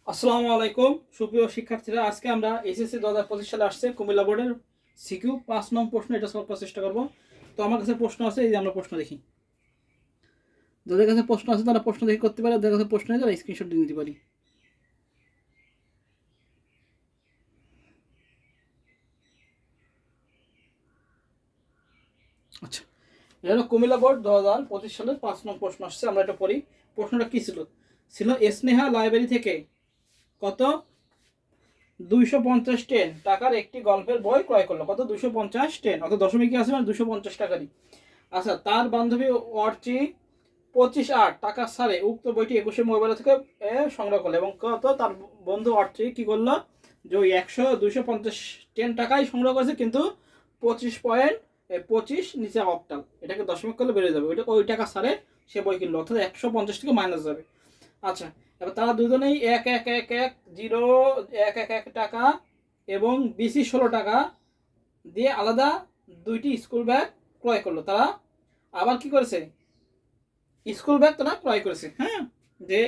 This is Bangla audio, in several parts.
আসসালামু আলাইকুম সুপ্রিয় শিক্ষার্থীরা, আজকে আমরা এসএসসি 2025 সালে আসছে কুমিল্লা বোর্ডের সিকিউ 5 নং প্রশ্ন এটা সলভ করার চেষ্টা করব। তো আমার কাছে প্রশ্ন আছে, এই যে আমরা প্রশ্ন দেখি। যাদের কাছে প্রশ্ন আছে তারা প্রশ্ন দেখে করতে পারে, যাদের কাছে প্রশ্ন নেই তারা স্ক্রিনশট দিয়ে নিতে পারি। আচ্ছা, এটা হলো কুমিল্লা বোর্ড 2025 সালের 5 নং প্রশ্ন আসছে। আমরা এটা পড়ি। প্রশ্নটা কি ছিল? স্নেহা লাইব্রেরি থেকে কত 250 টাকার একটি গল্পের বই ক্রয় করলো। কত? 250, অর্থাৎ দশমিক কি আছে মানে 250 টাকারই। আচ্ছা, তার বান্ধবী অর্চি 25.8 টাকা ছাড়ে উক্ত বইটি 21 মোবাইল থেকে সংগ্রহ করলো, এবং কত তার বন্ধু অর্চি কি করলো যে ওই 250 টাকায় সংগ্রহ করেছে, কিন্তু 25.25 নিচে অক্টাল, এটাকে দশমিক করলে বেড়ে যাবে, ওইটা ওই টাকা ছাড়ে সে বই কিনলো, অর্থাৎ 150 থেকে মাইনাস যাবে। আচ্ছা, এবার তারা দুজনেই 1 এবং বিসি 16 টাকা দিয়ে আলাদা দুইটি স্কুল ব্যাগ ক্রয় করলো। তারা আবার কি করেছে? স্কুল ব্যাগ তারা ক্রয় করেছে। হ্যাঁ, যে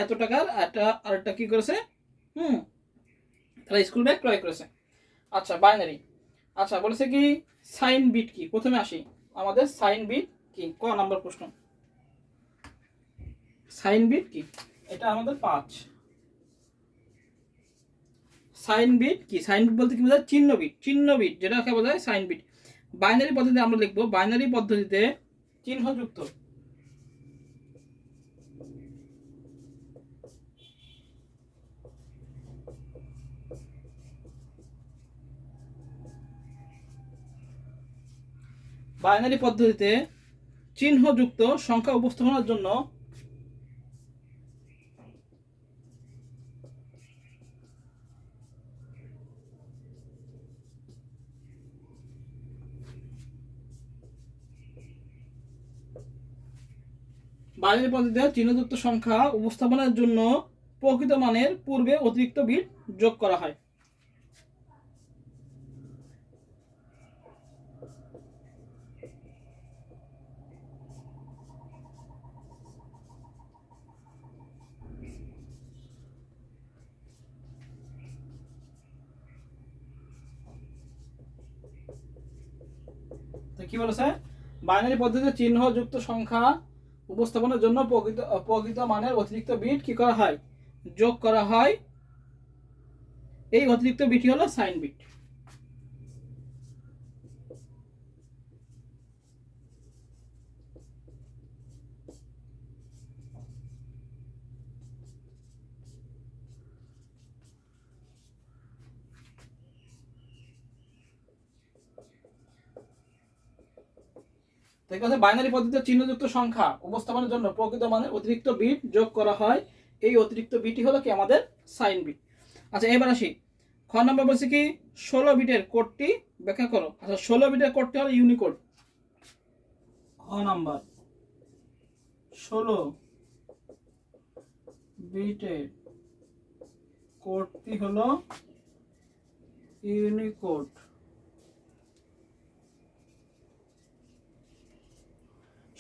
এত টাকার আরেকটা কি করেছে? তারা স্কুল ব্যাগ ক্রয় করেছে। আচ্ছা, বাইনারি। আচ্ছা, বলেছে কি সাইন বিট কি? প্রথমে আসি, আমাদের সাইন বিট কি? ক নাম্বার প্রশ্ন, সাইন বিট কি? এটা আমাদের 5। সাইন বিট কি? সাইন বিট বলতে কি বোঝায়? চিহ্ন বিট। চিহ্ন বিট যেটাকে বোঝায় সাইন বিট। বাইনারি পদ্ধতিতে আমরা লিখবো, বাইনারি পদ্ধতিতে চিহ্নযুক্ত বাইনারি পদ্ধতিতে চিহ্নযুক্ত সংখ্যা উপস্থাপনের জন্য বাইনারি পদ্ধতিতে চিহ্নযুক্ত সংখ্যা উপস্থাপনের জন্য প্রকৃত মানের পূর্বে অতিরিক্ত বিট যোগ করা হয়। তো কি বলেছে? বাইনারি পদ্ধতিতে চিহ্নযুক্ত সংখ্যা উপস্থাপনের জন্য প্রকৃত মানের অতিরিক্ত বিট কি করা হয়? যোগ করা হয়। এই অতিরিক্ত বিটই হলো সাইন বিট। ঠিক আছে, বাইনারি পদ্ধতিতে চিহ্নযুক্ত সংখ্যা উপস্থাপনের জন্য প্রকৃত মানের অতিরিক্ত বিট যোগ করা হয়। এই অতিরিক্ত বিটই হলো কি? আমাদের সাইন বিট। আচ্ছা, এবার আসি। খ নম্বর বলছে কি 16 বিটের কোডটি ব্যাখ্যা করো। আচ্ছা, 16 বিটের কোডটি হলো ইউনিকোড। খ নাম্বার 16 বিটের কোডটি হলো ইউনিকোড।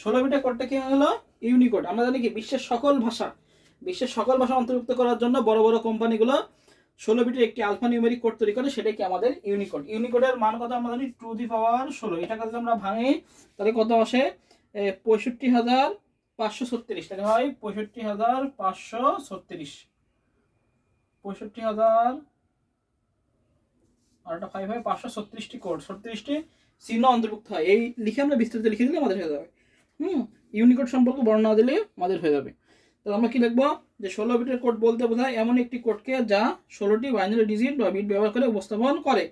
16 বিটের কোডটা কি হলো? ইউনিকোড। আমরা জানি কি বিশ্বের সকল ভাষা অন্তর্ভুক্ত করার জন্য বড় বড় কোম্পানিগুলো 16 বিটের একটি আলফা নিউমেরিক কোড তৈরি করে, সেটাই কি আমাদের ইউনিকোড। ইউনিকোডের মান কত আমরা জানি? 2^16। এটাকে যদি আমরা ভাঙি তাহলে কত আসে? 65,536। তাহলে হয় 65,536। 65,000 আর একটা 5 হয় 536টি কোড, 36টি চিহ্ন অন্তর্ভুক্ত হয়। এই লিখে আমরা বিস্তারিত লিখে দিলে আমাদের হয়ে যাবে। ইউনিকোড সম্পর্কে বর্ণনা দিলে আমাদের হয়ে যাবে। তাহলে আমরা কি লিখবো? যে 16 বিটের কোড বলতে বোঝায় এমন একটি কোডকে যা 16টি বাইনারি ডিজিট বা বিট ব্যবহার করে উপস্থাপন করে।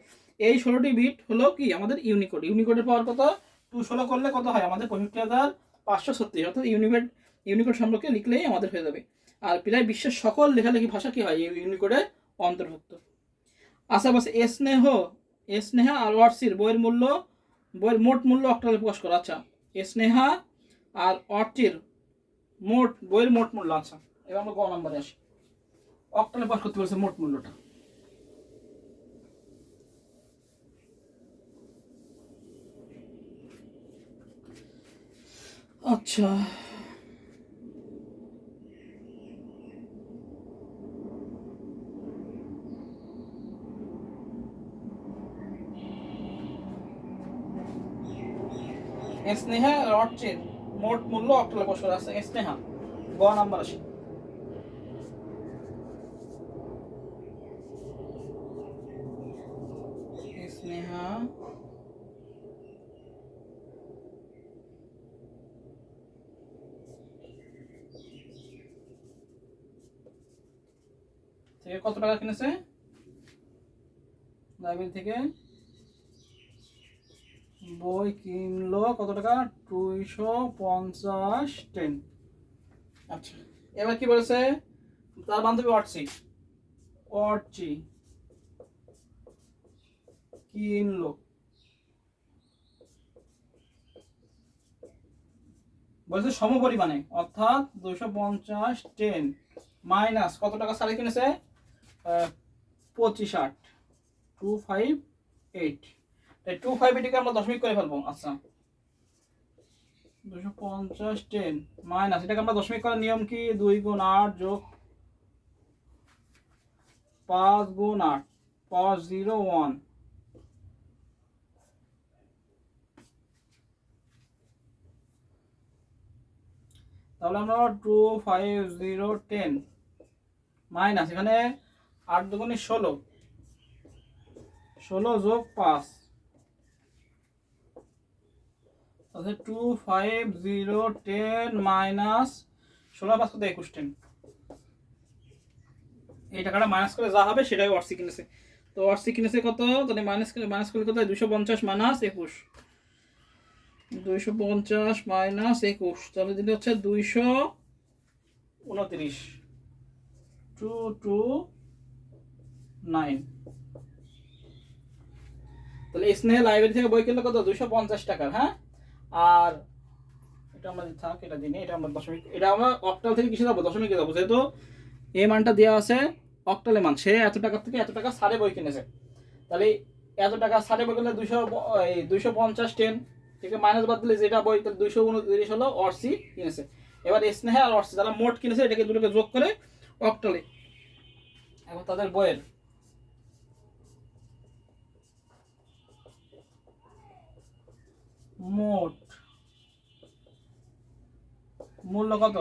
এই 16টি বিট হলো কি আমাদের ইউনিকোড। ইউনিকোডের পাওয়ার কত? 216 করলে কত হয়? আমাদের 65,536। অর্থাৎ ইউনিকোড সম্পর্কে লিখলেই আমাদের হয়ে যাবে। আর প্রায় বিশ্বের সকল লেখালেখি ভাষা কি হয়? এই ইউনিকোডে অন্তর্ভুক্ত। আচ্ছা, বলছে স্নেহা আর অর্চির বইয়ের মোট মূল্য অক্টালে প্রকাশ করা। আচ্ছা, স্নেহা আর অর্চির বইয়ের মোট মূল্য। আচ্ছা, এবার আমরা গ নম্বরে আসি। অক্টালে প্রকাশ করতে বলছে মোট মূল্যটা। আচ্ছা, স্নেহা রডচির মোট মূল্য অক্টালে বছর আছে স্নেহা গ নাম্বার আসে স্নেহা থেকে কত টাকা কিনেছে লাইব্রেরি থেকে বই কিনলো কত টাকা 250 10। আচ্ছা এবার কি বলেছে তার বান্ধবী অর্চি অর্চি কিনলো বলেছে সম পরিমাণে অর্থাৎ 250 10 মাইনাস কত টাকা সারে কিনেছে 25 258 তাই 258 কে আমরা দশমিক করে ফেলবো আচ্ছা 250 10 মাইনাস এটাকে আমরা দশমিক করার নিয়ম কি 2 গুণ 8 যোগ 5 গুণ 8 পাওয়ার 0 1 তাহলে আমরা 250 10 মাইনাস এখানে 8 দুগুণে 16 যোগ 5 তাহলে 250 10 মাইনাস 16 5 কত 21 10 এই টাকাটা মাইনাস করে যা হবে সেটাই অর্সি কিনেছে তো অর্সি কিনেছে কত তাহলে মাইনাস করলে কত 250 মাইনাস 21 250 মাইনাস 21 তাহলে দিলে হচ্ছে 229 229 তাহলে স্নেহ লাইব্রেরি থেকে বই কিনলো কত 250 টাকার হ্যাঁ আর এটা আমরা থাক এটা দিনে এটা আমরা দশমিক এটা আমরা অক্টাল থেকে কিসে যাবো দশমিকে যাবো যেহেতু এই মানটা দেওয়া আছে অক্টালে মান সে এত টাকা থেকে এত টাকা সারে বই কিনেছে তাহলে এত টাকা সারে বই কিনলে 250 10 থেকে মাইনাস বাদ দিলে যেটা বই তাহলে 229 হলো অর্সি কিনেছে এবার স্নেহ আর অর্সি যারা মোট কিনেছে এটাকে দুটোকে যোগ করে অক্টালে এখন তাদের বইয়ের মোট মূল্য কত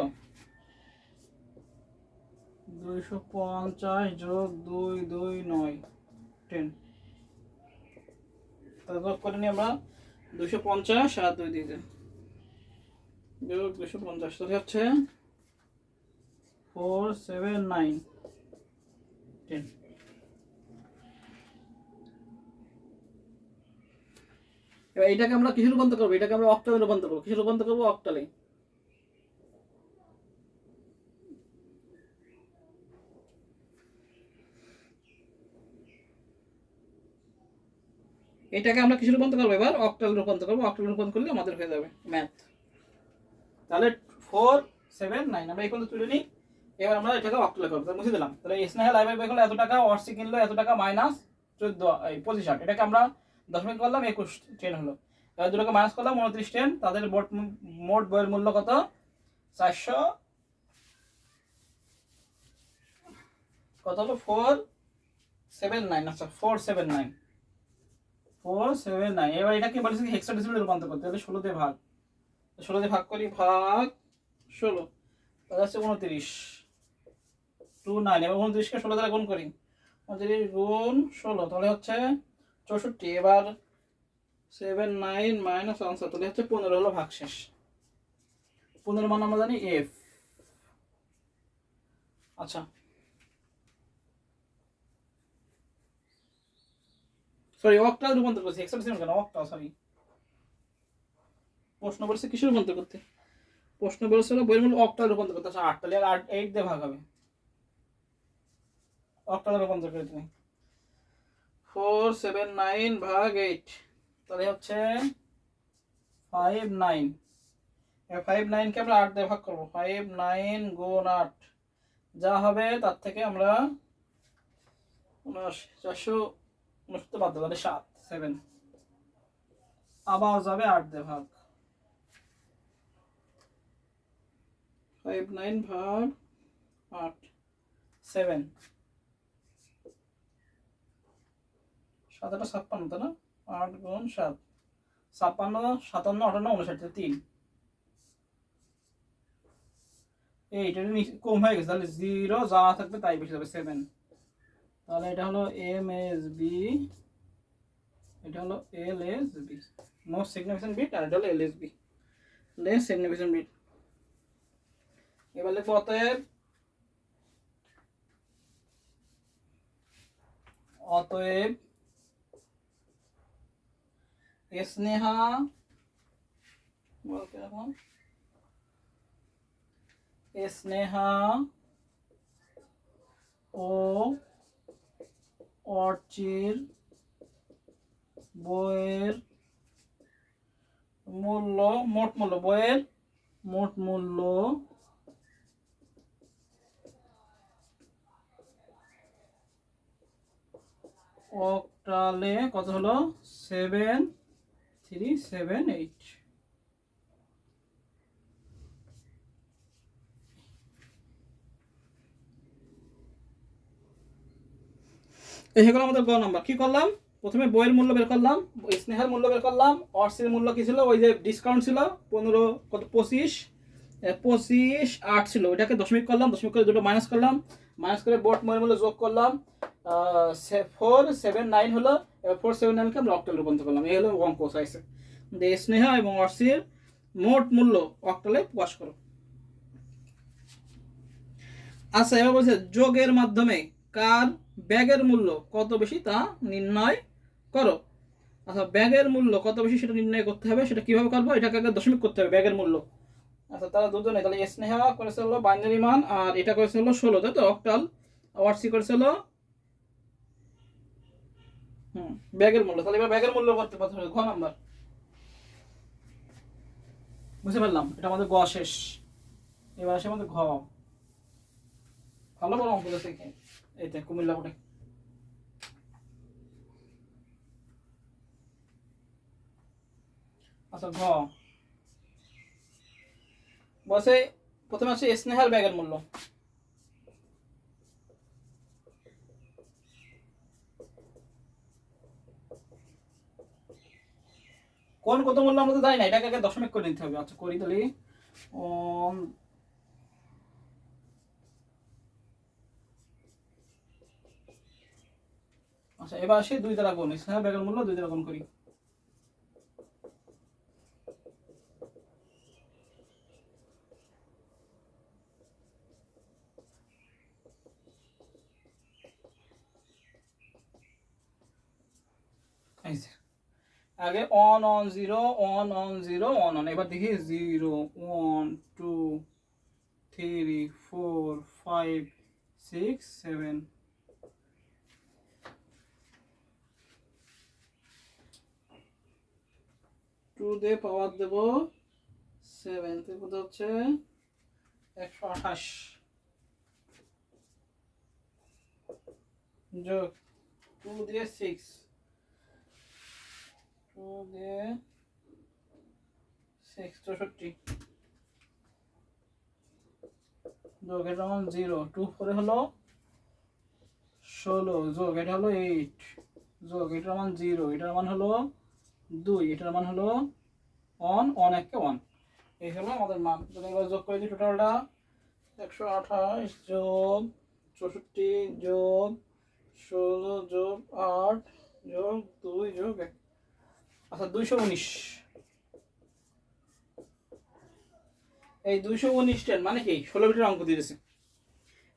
250 যোগ 229 10 তাহলে যোগ করে নিই আমরা 250 আর 2 দিয়ে যোগ 250 তাহলে হচ্ছে 479 10 এবার এটাকে আমরা কিসে রূপান্তর করবো এটাকে আমরা অক্টালে রূপান্তর করবো কিসে রূপান্তর করবো অক্টালে এটাকে আমরা কিসে রূপান্তর করবো এবার অক্টালে রূপান্তর করবো অক্টালে রূপান্তর করলে আমাদের হয়ে যাবে ম্যাথ তাহলে 479 আমরা এই পর্যন্ত তুলে নিই এবার আমরা এটাকে অক্টালে করবো মুছে দিলাম তাহলে স্নেহা লাইব্রেরি বই কিনলো এত টাকা অর্সি কিনলো এত টাকা মাইনাস 25 এটাকে আমরা দশমিক করলাম 21 10 হলো এবার দুটোকে মাইনাস করলাম 29 10 তাদের মোট বইয়ের মূল্য কত 400 কত হলো 479 আচ্ছা 479 এবার এটা কি বলেছে হেক্সাডেসিমালে রূপান্তর করতে তাহলে 16 দিয়ে ভাগ 16 দিয়ে ভাগ করি ভাগ 16 তাহলে হচ্ছে 29 29 এবার 29 কে 16 দ্বারা গুণ করি 29 গুণ 16 তাহলে হচ্ছে 64 এবার 79 মাইনাস আনসার তাহলে হচ্ছে 15 হলো ভাগশেষ 15 মান আমরা জানি এফ আচ্ছা সরি অক্টাল রূপান্তর করছি হেক্সাডেসিমাল কেন অক্টাল সরি প্রশ্ন বলছে কিসে রূপান্তর করতে প্রশ্ন বলেছিল বইয়ের মূল্য অক্টাল রূপান্তর করতে আচ্ছা 8 তাহলে আর 8 দিয়ে ভাগ হবে অক্টাল রূপান্তর করে তুমি 479 ভাগ 8 তাহলে হচ্ছে 59 এই 59 কে আমরা 8 দিয়ে ভাগ করব 59 গুণ 8 যা হবে তার থেকে আমরা 469 বাদ দেব 7 আবার যাবে 8 দিয়ে ভাগ 59 ভাগ 8 7 7 56 তো না 8 গুণ 7 56, 57, 58, 59, 3। এইটা কম হয়ে গেছে, তাহলে 0 যা থাকবে তাই বেশি যাবে 7। তাহলে এটা হলো MSB, এটা হলো LSB, মোস্ট সিগনিফিকেন্ট বিট, আর এটা হলো LSB, লেস সিগনিফিকেন্ট বিট। এবার লিখবো অতএব স্নেহা বলতে এখন স্নেহা ও অর্চির বইয়ের মূল্য, মোট মূল্য, বইয়ের মোট মূল্য অক্টালে কত হলো? 7378। এই হলো আমাদের গ নাম্বার। কি করলাম? প্রথমে বইয়ের মূল্য বের করলাম, স্নেহার মূল্য বের করলাম, অর্সির মূল্য কি ছিল? ওই যে ডিসকাউন্ট ছিল 15, কত 25.8 ছিল, ওইটাকে দশমিক করলাম, দশমিক করে দুটো মাইনাস করলাম, মাইনাস করে বোর্ড বইয়ের মূল্য যোগ করলাম, 479 হলো। এবার 479কে আমরা অক্টালে রূপান্তর করলাম। এই হলো অঙ্ক চাইছে যে স্নেহা এবং অর্সির মোট মূল্য অক্টালে প্রকাশ করো। আচ্ছা, এবার বলছে যোগের মাধ্যমে কার ব্যাগের মূল্য কত বেশি তা নির্ণয় করো। আচ্ছা, ব্যাগের মূল্য কত বেশি সেটা নির্ণয় করতে হবে। সেটা কিভাবে করবো? এটাকে আগে দশমিক করতে হবে ব্যাগের মূল্য। আচ্ছা, তারা দুজনে, তাহলে স্নেহা করেছে হলো বাইনারি মান, আর এটা করেছে হলো 16, তাই তো অক্টাল। ওয়ার্সি করেছে হলো ব্যাগের মূল্য। তাহলে এবার ব্যাগের মূল্য করতে পারতে হবে। ঘ নাম্বার বুঝতে পারলাম, এটা আমাদের গ শেষ। এবার আসে আমাদের ঘ। ভালো বড় অঙ্ক আছে এইতে কুমিল্লা কোটে। আচ্ছা, ঘ বসে প্রথমে আছে স্নেহার ব্যাগের মূল্য। কোন কত মূল্য আমরা তো জানি না, এটাকে আগে দশমিক করে নিতে হবে। আচ্ছা, করি তাহলে। আচ্ছা, এবার আসি 2 দ্বারা গুণ, স্নেহার ব্যাগের মূল্য 2 দ্বারা গুণ করি। আগে on on 0, on on 0, on on. এবার দেখি 0, 1, 2, 3, 4, 5, 6, 7। 2 দিয়ে পাওয়ার দেব 7, থেকে কত হচ্ছে? 128 যোগ 2 দিয়ে 6, 2 দিয়ে 6, 64 যোগ এটা মান 0, 2 করে হলো 16 যোগ এটা হলো 8 যোগ এটার মান 0, এটার মান হলো 2, এটার মান হলো 1, 1 1 1। এই হলো আমাদের মান। যদি এবার যোগ করে দিই টোটালটা, 128 যোগ 64 যোগ 16 যোগ 8 যোগ 2 যোগ 1, আচ্ছা 219। এই 219টার মানে কি? 16 বিটের অঙ্ক দিয়েছে।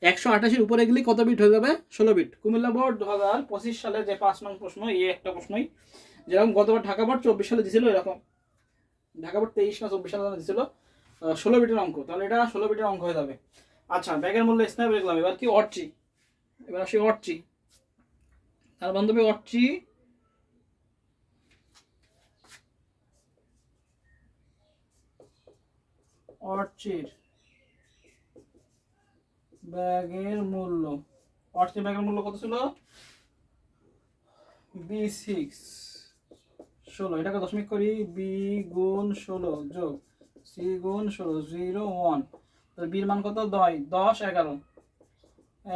128-এর উপরে গেলে কত বিট হয়ে যাবে? 16 বিট। কুমিল্লা বোর্ড 2025 সালে যে 5 নং প্রশ্ন, এই একটা প্রশ্নই যেরকম গতবার ঢাকা বোর্ড 24 সালে দিয়েছিল, এরকম ঢাকা বোর্ড 23 না 24 সালে দিয়েছিল 16 বিটের অঙ্ক। তাহলে এটা 16 বিটের অঙ্ক হয়ে যাবে। আচ্ছা, ব্যাগের মূল্য স্নেহ দেখলাম। এবার কি অর্চি? এবার আসি অর্চি। তার বান্ধবী অর্চি অর্চির ব্যাগের মূল্য, অর্চির ব্যাগের মূল্য কত ছিল? B6 16, এটাকে দশমিক করি, B গুণ 16 যোগ C গুণ 16, 0 1। তাহলে বির মান কত? 10 11,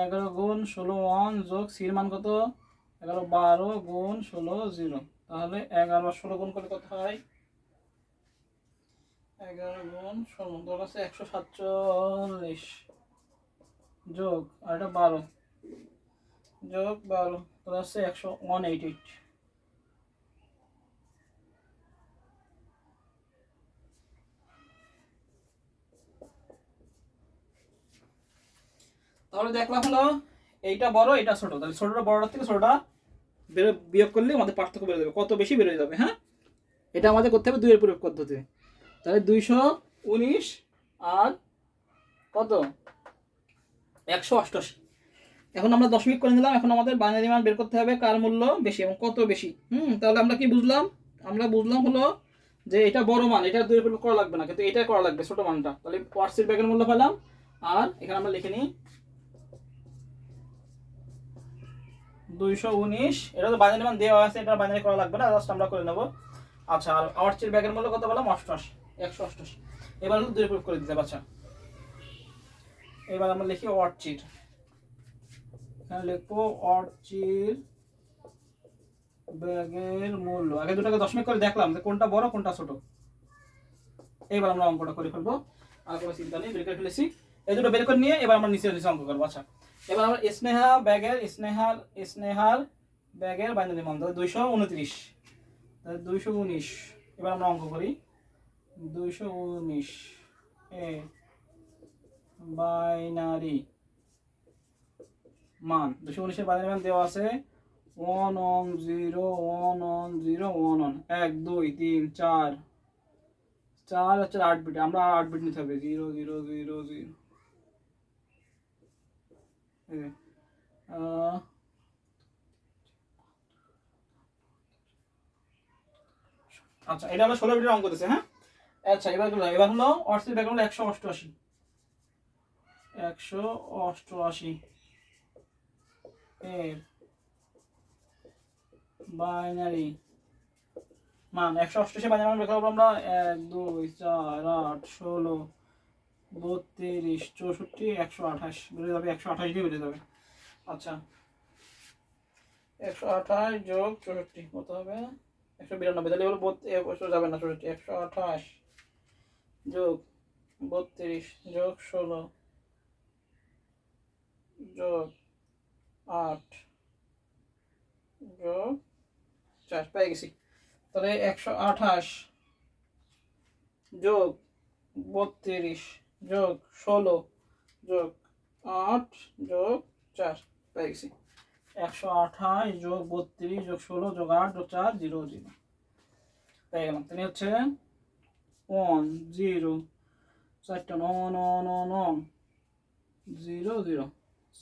11 গুণ 16 1 যোগ সির মান কত? 11 12 গুণ 16 0। তাহলে 11 আর 16 গুণ করলে কত হয়? 11 গুণ 16 তোর কাছে 147 যোগ আর এটা 12 যোগ 12 তোর কাছে 188। তাহলে দেখলাম হলো এইটা বড় এটা ছোট, তাহলে ছোটটা বড়টার থেকে ছোটটা বিয়োগ করলে আমাদের পার্থক্য বেড়ে যাবে, কত বেশি বেড়ে যাবে। হ্যাঁ, এটা আমাদের করতে হবে 2 এর পূরক পদ্ধতি। তাহলে 219 আর কত 188। এখন আমরা দশমিক করে নিলাম, এখন আমাদের বাইনারি মান বের করতে হবে কার মূল্য বেশি এবং কত বেশি। তাহলে আমরা কি বুঝলাম? আমরা বুঝলাম হলো যে এটা বড় মান, এটা 2 এর পূরক করা লাগবে না, কিন্তু এটা করা লাগবে ছোট মানটা। তাহলে ওয়াটসের ব্যাগের মূল্য পেলাম। আর এখানে আমরা লিখে নিই 219, এটা তো বাইনারি মান দেওয়া আছে, এটা বাইনারি করা লাগবে না, জাস্ট আমরা করে নেব। আচ্ছা, আর ওয়াটসের ব্যাগের মূল্য কত বললাম? 88, 188। এবার হলো 2 এর পূরক করে দিতে। আচ্ছা, এবার আমরা লিখি ওয়াটচির, এখানে লিখবো ওয়াটচির ব্যাগের মূল্য। আগে দুটাকে দশমিক করে দেখলাম যে কোনটা বড় কোনটা ছোট। এবার আমরা অঙ্কটা করে ফেলবো, আর কোনো চিন্তা নেই, বের করে ফেলেছি। এই দুটো বের করে নিয়ে এবার আমরা নিচে নিচে অঙ্ক করবো। আচ্ছা, এবার আমরা স্নেহার ব্যাগের বাইনারি মান 229, তাহলে 219। এবার আমরা অঙ্ক করি। 219 এ বাইনারি মান, 219 এর বাইনারি মান দেওয়া আছে 110 110 11, 1 2 3 4 4 হচ্ছে 8 বিট, আমরা 8 বিট নিতে হবে। 0 0 0 0। আচ্ছা, এটা হলো 16 বিটের অঙ্ক দিছে। হ্যাঁ, আচ্ছা, এবার হলো অর্থের ব্যাকরণ 188 এর বাইনারি মান। 188 বাইনারি মান বের করব আমরা 1 2 4 8 16 32 64 128 বেড়ে যাবে, 128 দিয়ে বেড়ে যাবে। আচ্ছা, 128 যোগ 64 কত হবে? 192। তাহলে এবার বছর যাবে না 64, 128 যোগ 32 যোগ 16 যোগ 8 যোগ 4 পেয়ে গেছি। তাহলে 128 যোগ 32 যোগ 16 যোগ 8 যোগ 4 পেয়ে গেছি। 128 যোগ 32 যোগ 16 যোগ 8 যোগ 4 0 0 পেয়ে গেলাম। তাহলে হচ্ছে 1 0 4টা 9 0 0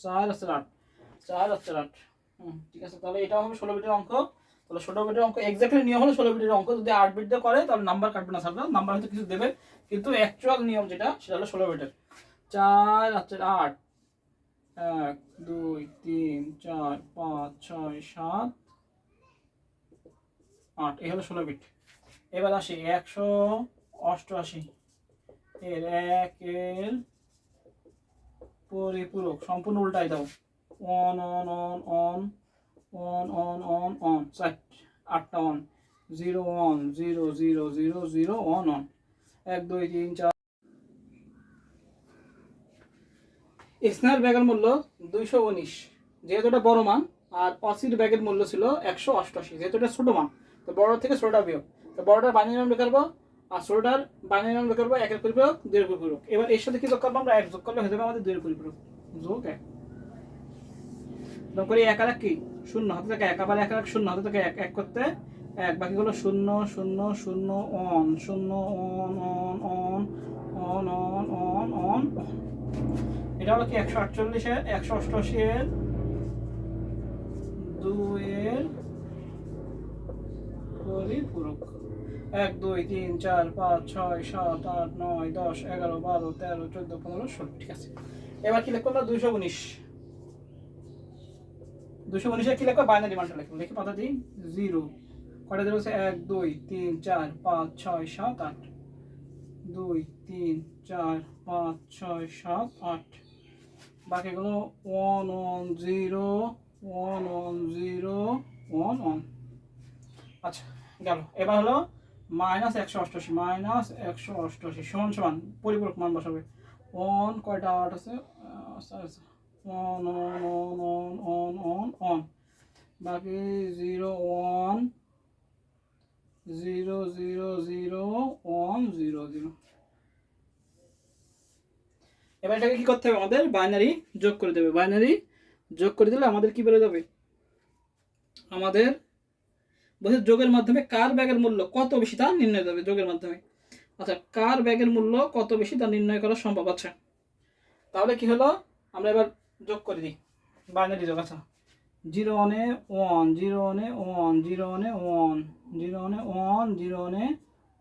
4 আছে 8 4 আছে 8। ঠিক আছে, তাহলে এটা হবে 16 বিটের অঙ্ক। তাহলে 16 বিটের অঙ্ক এক্স্যাক্টলি নিয়ম হলো 16 বিটের অঙ্ক। যদি 8 বিট দিয়ে করে তাহলে নাম্বার কাটবে না, স্যার নাম্বার হয়তো কিছু দেবে, কিন্তু অ্যাকচুয়াল নিয়ম যেটা সেটা হলো 16 বিটের। 4 আছে 8 1 2 3 4 5 6 7 8, এই হলো 16 বিট। এবার আসি 188 এর 1 এর পরিপূরক, সম্পূর্ণ উল্টাই দাও। 1 1 1 1 1 1 1 1 8টা 1 0 1 0 0 0 0 1 1 1 2 3 4। স্নেহার ব্যাগের মূল্য 219, যেহেতু এটা বড় মান, আর অসির ব্যাগের মূল্য ছিল 188, যেহেতু এটা ছোট মান, তো বড় থেকে ছোটটা বিয়োগ। তো বড়টার বাইনারি মান বের করবো আর ছোটটার বাইনারি মান বের করবো। 1 এর পরিপূরক 2 এর পরিপূরক। এবার এর সাথে কি যোগ করবো? আমরা 1 যোগ করলে হয়ে যাবে আমাদের 2 এর পরিপূরক। যোগ 1 যোগ করি, 1 আর 1 কি 0, হাতে থেকে 1, আবার 1 আর 1 0, হাতে থেকে 1 1 করতে 1, বাকি হলো 0 0 0 1 0 1 1 1 1 1 1 1। এটা হলো কি 148 এর 188 এর 2 এর পরিপূরক। 1 2 3 4 5 6 7 8 9 10 11 12 13 14 15 16। ঠিক আছে, এবার কি লিখবো আমরা? 219 এর কি লিখবো? বাইনারি মানটা লিখবো। লিখে পাতা দিই 0, কয়টা 0 আছে? 1 2 3 4 5 6 7 8, 2 3 4 5 6 7 8, বাকিগুলো 1 1 0 1 1 0 1 1। আচ্ছা গেল। এবার হলো -188 -188 সমান সমান পরিপূরক মান বসাবে। অন কয়টা 8 আছে, on on on on on on on, বাকি 0 1 0 0 0 1 0 0। এবার এটাকে কি করতে হবে, আমাদের বাইনারি যোগ করে দেবে। বাইনারি যোগ করে দিলে আমাদের কি বেরো যাবে, আমাদের বলছে যোগের মাধ্যমে কার ব্যাগের মূল্য কত বেশি তা নির্ণয় যাবে যোগের মাধ্যমে। আচ্ছা কার ব্যাগের মূল্য কত বেশি তা নির্ণয় করা সম্ভব। আচ্ছা তাহলে কি হলো, আমরা এবার যোগ করে দিই বাইনারি যোগ। আচ্ছা 0 1 1 0 1 1 0 1 1 0 1 1 0 1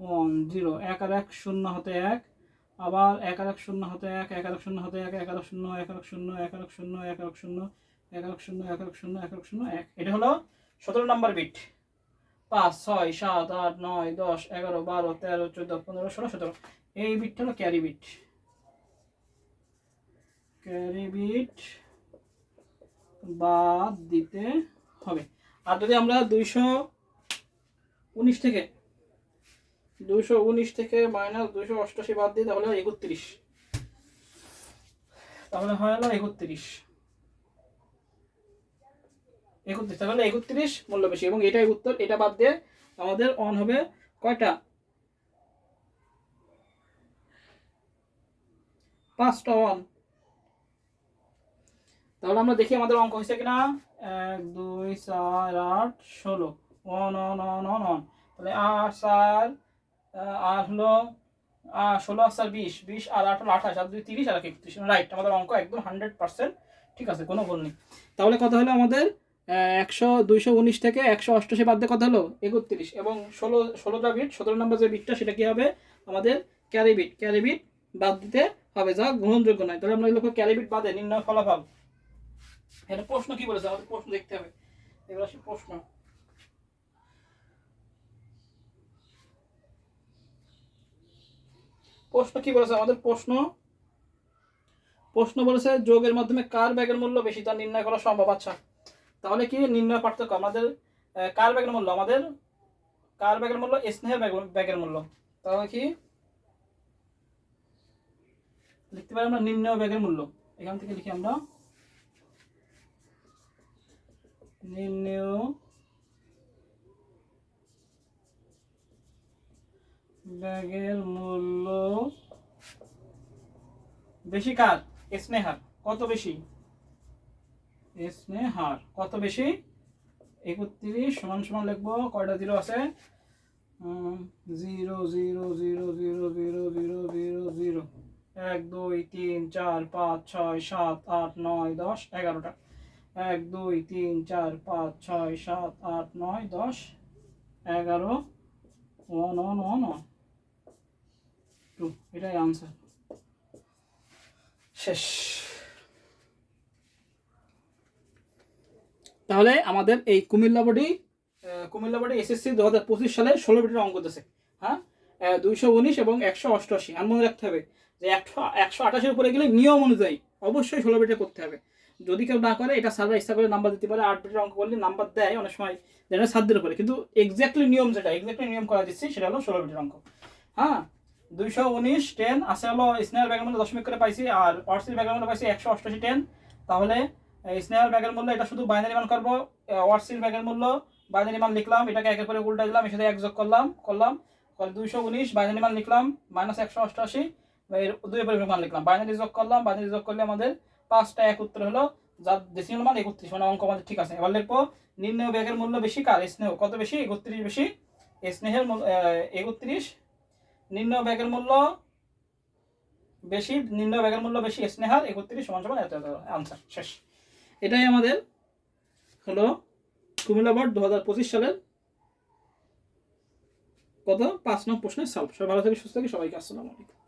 1 0, 1 আর 1 0 হতে 1, আবার 1 আর 1 0 হতে 1, 1 আর 1 0 হতে 1, 1 আর 0 1 আর 0 1 আর 0 1 আর 0 1 আর 0 1 আর 0 1 আর 0 1। এটা হলো 17 নম্বর বিট। 5 6 7 8 9 10 11 12 13 14 15 16 17, এই বিটটা হলো ক্যারি বিট। ক্যারি বিট বাদ দিতে হবে। আর যদি আমরা 219 থেকে -288 বাদ দিই তাহলে 31, তাহলে হয় হলো 31, তাহলে 31 মূল্য বেশি, এবং এটাই উত্তর। এটা বাদ দিয়ে আমাদের অন হবে কয়টা, 5টা অন। তাহলে আমরা দেখি আমাদের অঙ্ক হয়েছে কিনা। 1 2 4 8 16 on on on on on. তাহলে 8 4 আর হলো 16 আর 4 20, 20 আর 8 হলো 28, আর 2 30 আর 31। রাইট, আমাদের অঙ্ক একদম 100% ঠিক আছে, কোনো ভুল নেই। তাহলে কত হলো আমাদের, 219 থেকে 188 বাদ দিয়ে কত হলো 31, এবং 16টা বিট, 17 নম্বর যে বিটটা সেটা কি হবে আমাদের ক্যারি বিট। ক্যারি বিট বাদ দিতে হবে, যা গ্রহণযোগ্য নয়। তাহলে আমরা লিখব ক্যারি বিট বাদে নির্ণয় ফলাফল। এটা প্রশ্ন কি বলেছে, আমাদের প্রশ্ন দেখতে হবে। এবার আসি প্রশ্ন। প্রশ্ন কি বলেছে আমাদের, প্রশ্ন বলেছে যোগের মাধ্যমে কার ব্যাগের মূল্য বেশি তা নির্ণয় করা সম্ভব। আচ্ছা তাহলে কি নির্ণয় পার্থক্য, আমাদের কার ব্যাগের মূল্য, আমাদের কার ব্যাগের মূল্য স্নেহের ব্যাগের মূল্য। তাহলে কি লিখতে পারি আমরা, নির্ণয় ব্যাগের মূল্য। এখান থেকে লিখি আমরা নির্ণয় ব্যাগের মূল্য বেশি কার, স্নেহার। কত বেশি, স্নেহার কত বেশি, 31 সমান সমান লিখবো, কয়টা জিরো আছে, 0 0 0 0 0 0 0 0, 1 2 3 4 5 6 7 8 9 10 11টা, 1 2 3 4 5 6 7 8 9 10 11 1 1 1 1 2, এটাই আনসার। শেষ। তাহলে আমাদের এই কুমিল্লা বোর্ডে এসএসসি 2025 সালে 16 বিটের অঙ্ক দিয়েছে। হ্যাঁ 219 এবং 188। আর মনে রাখতে হবে যে 128-এর উপরে গেলে নিয়ম অনুযায়ী অবশ্যই 16 বিটে করতে হবে। যদি কেউ না করে, এটা স্যাররা ইচ্ছা করে নাম্বার দিতে পারে, 8 বিটের অঙ্ক করলে নাম্বার দেয় অনেক সময়, যেটা সাধ্যের উপরে, কিন্তু এক্স্যাক্টলি নিয়ম করা দিচ্ছি সেটা হলো 16 বিটের অঙ্ক। হ্যাঁ 219 10 আছে হলো স্নেহার ব্যাগের মধ্যে দশমিক করে পাইছি, আর ওয়ার্সির ব্যাগের মধ্যে পাইছি 188 10। তাহলে স্নেহার ব্যাগের মূল্য এটা শুধু বাইনারি মান করবো, ওয়ার্সির ব্যাগের মূল্য বাইনারি মান লিখলাম, এটাকে একের পরে উল্টা দিলাম, এর সাথে 1 যোগ করলাম 219 বাইনারি মান লিখলাম, -188 এর দুই পরিমাণ মান লিখলাম, বাইনারি যোগ করলাম, বাইনারি যোগ করলে আমাদের 5টা 1 উত্তর হলো, যার ডেসিমাল মান 31। মানে অঙ্ক আমাদের ঠিক আছে। এবার লিখবো নির্ণয় ব্যাগের মূল্য বেশি কার, স্নেহ। কত বেশি, 31 বেশি, স্নেহের 31, নির্ণয় ব্যাগের মূল্য বেশি, নির্ণয় ব্যাগের মূল্য বেশি, স্নেহার 31 সমান সমান এত আনসার। শেষ। এটাই আমাদের হলো কুমিল্লা বোর্ড 2025 সালের কত 5 নং প্রশ্নের সলভ। সবাই ভালো থেকে সুস্থ থেকে, সবাইকে আসসালামু আলাইকুম।